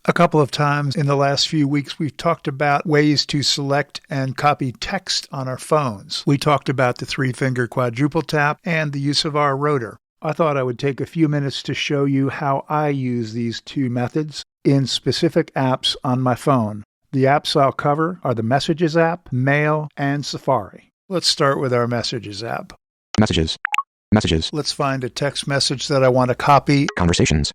A couple of times in the last few weeks, we've talked about ways to select and copy text on our phones. We talked about the three-finger quadruple tap and the use of our rotor. I thought I would take a few minutes to show you how I use these two methods in specific apps on my phone. The apps I'll cover are the Messages app, Mail, and Safari. Let's start with our Messages app. Messages. Messages. Let's find a text message that I want to copy. Conversations.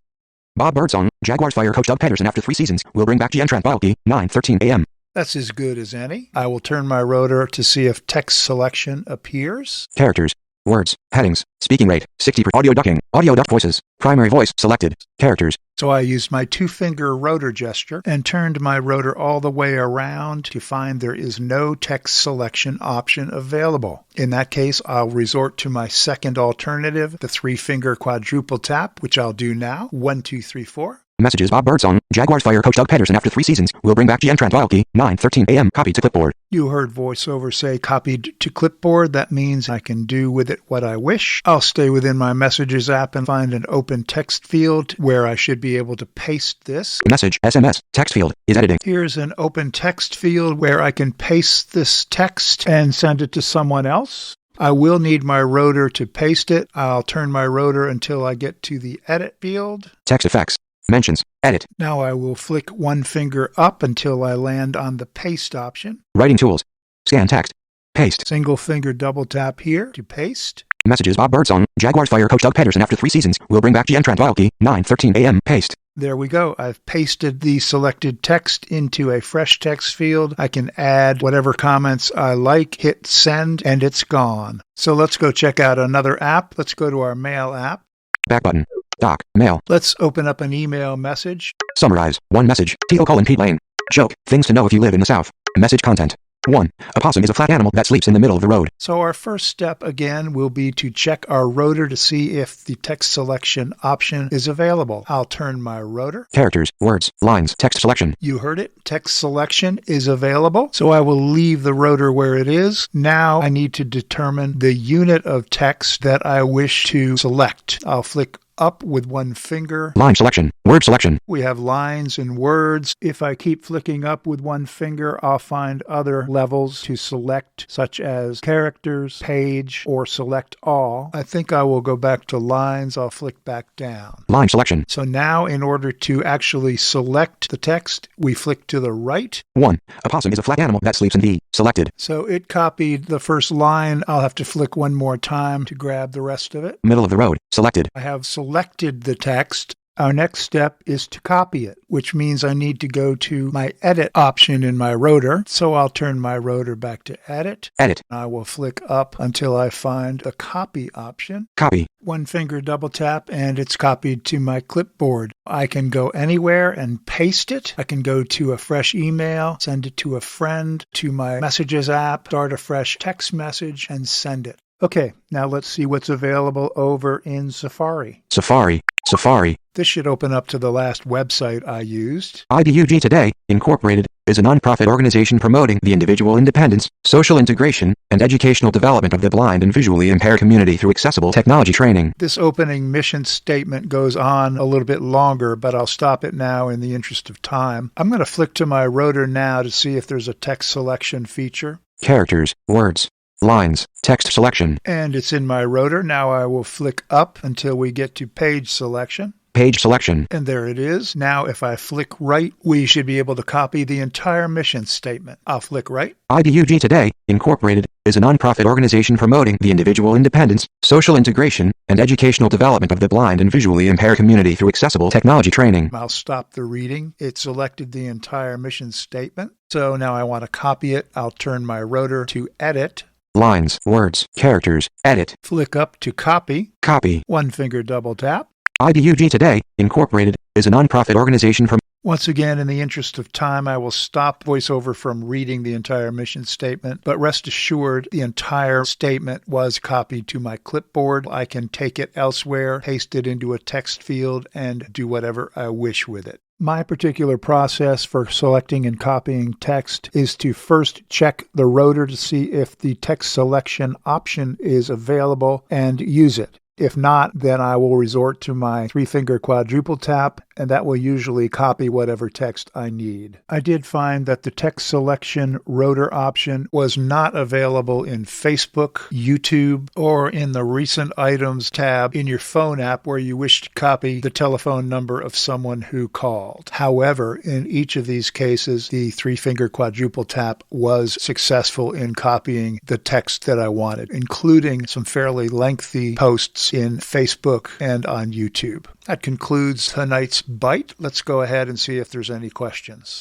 Bob Birdsong, Jaguars fire coach Doug Pederson after 3 seasons. Will bring back GM Trent Baalke, 9:13 a.m. That's as good as any. I will turn my rotor to see if text selection appears. Characters. Words. Headings. Speaking rate. 60%. Audio ducking. Audio duck voices. Primary voice selected. Characters. So I used my two-finger rotor gesture and turned my rotor all the way around to find there is no text selection option available. In that case, I'll resort to my second alternative, the three-finger quadruple tap, which I'll do now. 1, 2, 3, 4. Messages. Bob Birdsong, Jaguars fire coach Doug Pederson after 3 seasons. Will bring back GM Trent Baalke, 9:13 a.m. Copy to clipboard. You heard VoiceOver say copied to clipboard. That means I can do with it what I wish. I'll stay within my Messages app and find an open text field where I should be able to paste this. Message. SMS. Text field. Is editing. Here's an open text field where I can paste this text and send it to someone else. I will need my rotor to paste it. I'll turn my rotor until I get to the edit field. Text effects. Mentions. Edit. Now I will flick one finger up until I land on the paste option. Writing tools. Scan text. Paste. Single finger double tap here to paste. Messages. Bob Birdsong, Jaguars fire coach Doug Pederson after 3 seasons. Will bring back GM Trent Baalke, 9:13 a.m. Paste. There we go. I've pasted the selected text into a fresh text field. I can add whatever comments I like, hit send, and it's gone. So let's go check out another app. Let's go to our Mail app. Back button. Doc. Mail. Let's open up an email message. Summarize. 1 message. T.O. Pete Lane. Joke. Things to know if you live in the South. Message content. 1. A possum is a flat animal that sleeps in the middle of the road. So our first step again will be to check our rotor to see if the text selection option is available. I'll turn my rotor. Characters, words, lines, text selection. You heard it. Text selection is available. So I will leave the rotor where it is. Now I need to determine the unit of text that I wish to select. I'll flick up with one finger. Line selection. Word selection. We have lines and words. If I keep flicking up with one finger, I'll find other levels to select, such as characters, page, or select all. I think I will go back to lines. I'll flick back down. Line selection. So now in order to actually select the text, we flick to the right. 1. A possum is a flat animal that sleeps in the selected. So it copied the first line. I'll have to flick one more time to grab the rest of it. Middle of the road. Selected. I have selected the text. Our next step is to copy it, which means I need to go to my edit option in my rotor. So I'll turn my rotor back to edit. Edit. I will flick up until I find the copy option. Copy. One finger double tap and it's copied to my clipboard. I can go anywhere and paste it. I can go to a fresh email, send it to a friend, to my Messages app, start a fresh text message, and send it. Okay, now let's see what's available over in Safari. Safari. Safari. This should open up to the last website I used. IDUG Today, Incorporated, is a nonprofit organization promoting the individual independence, social integration, and educational development of the blind and visually impaired community through accessible technology training. This opening mission statement goes on a little bit longer, but I'll stop it now in the interest of time. I'm going to flick to my rotor now to see if there's a text selection feature. Characters, words, lines, text selection. And it's in my rotor. Now I will flick up until we get to page selection. Page selection. And there it is. Now if I flick right, we should be able to copy the entire mission statement. I'll flick right. IDUG Today, Incorporated, is a nonprofit organization promoting the individual independence, social integration, and educational development of the blind and visually impaired community through accessible technology training. I'll stop the reading. It selected the entire mission statement. So now I want to copy it. I'll turn my rotor to edit. Lines, words, characters, edit. Flick up to copy. Copy. One finger double tap. IDUG Today, Incorporated, is a nonprofit organization from... Once again, in the interest of time, I will stop VoiceOver from reading the entire mission statement, but rest assured, the entire statement was copied to my clipboard. I can take it elsewhere, paste it into a text field, and do whatever I wish with it. My particular process for selecting and copying text is to first check the rotor to see if the text selection option is available and use it. If not, then I will resort to my three-finger quadruple tap, and that will usually copy whatever text I need. I did find that the text selection rotor option was not available in Facebook, YouTube, or in the Recent Items tab in your phone app where you wish to copy the telephone number of someone who called. However, in each of these cases, the three-finger quadruple tap was successful in copying the text that I wanted, including some fairly lengthy posts in Facebook and on YouTube. That concludes tonight's Byte. Let's go ahead and see if there's any questions.